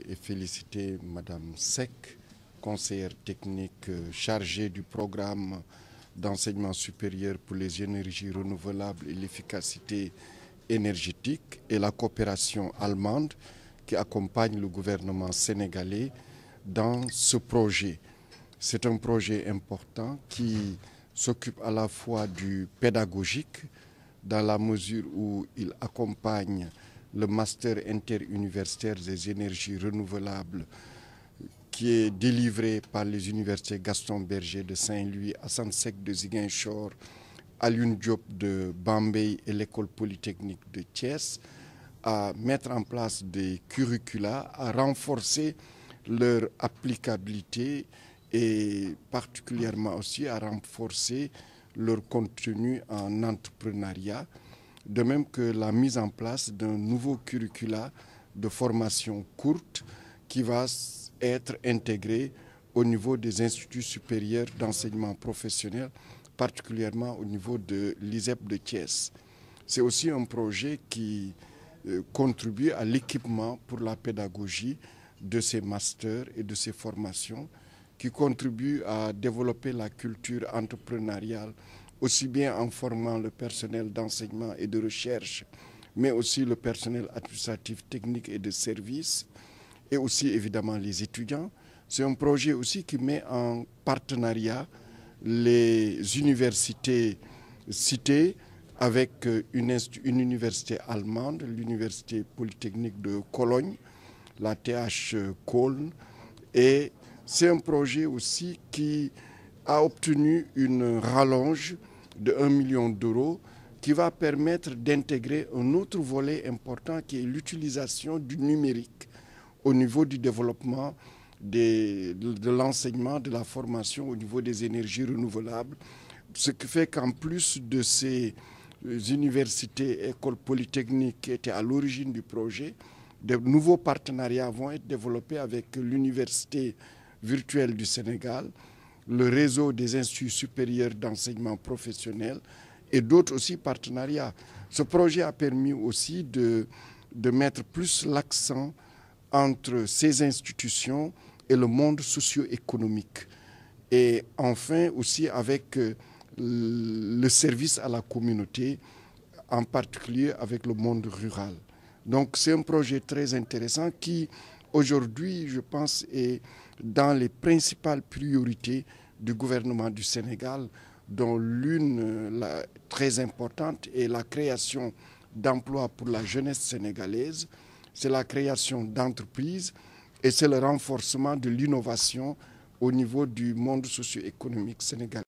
et féliciter Madame Seck, conseillère technique chargée du programme d'enseignement supérieur pour les énergies renouvelables et l'efficacité énergétique et la coopération allemande qui accompagne le gouvernement sénégalais dans ce projet. C'est un projet important qui s'occupe à la fois du pédagogique dans la mesure où il accompagne le master interuniversitaire des énergies renouvelables qui est délivré par les universités Gaston Berger de Saint-Louis, Assane Seck de Ziguinchor, Alioune Diop de Bambey et l'École polytechnique de Thiès, à mettre en place des curricula, à renforcer leur applicabilité et particulièrement aussi à renforcer leur contenu en entrepreneuriat, de même que la mise en place d'un nouveau curricula de formation courte qui va être intégré au niveau des instituts supérieurs d'enseignement professionnel, particulièrement au niveau de l'ISEP de Thiès. C'est aussi un projet qui contribue à l'équipement pour la pédagogie de ces masters et de ces formations, qui contribue à développer la culture entrepreneuriale, aussi bien en formant le personnel d'enseignement et de recherche, mais aussi le personnel administratif, technique et de service, et aussi évidemment les étudiants. C'est un projet aussi qui met en partenariat les universités citées avec une université allemande, l'université polytechnique de Cologne, la TH Köln, et c'est un projet aussi qui a obtenu une rallonge de 1 million d'euros qui va permettre d'intégrer un autre volet important qui est l'utilisation du numérique au niveau du développement de l'enseignement, de la formation au niveau des énergies renouvelables. Ce qui fait qu'en plus de ces universités, écoles polytechniques qui étaient à l'origine du projet, de nouveaux partenariats vont être développés avec l'Université virtuelle du Sénégal, le réseau des instituts supérieurs d'enseignement professionnel et d'autres aussi partenariats. Ce projet a permis aussi de mettre plus l'accent entre ces institutions et le monde socio-économique. Et enfin aussi avec le service à la communauté, en particulier avec le monde rural. Donc c'est un projet très intéressant qui, aujourd'hui, je pense, est dans les principales priorités du gouvernement du Sénégal, dont l'une très importante est la création d'emplois pour la jeunesse sénégalaise, c'est la création d'entreprises et c'est le renforcement de l'innovation au niveau du monde socio-économique sénégalais.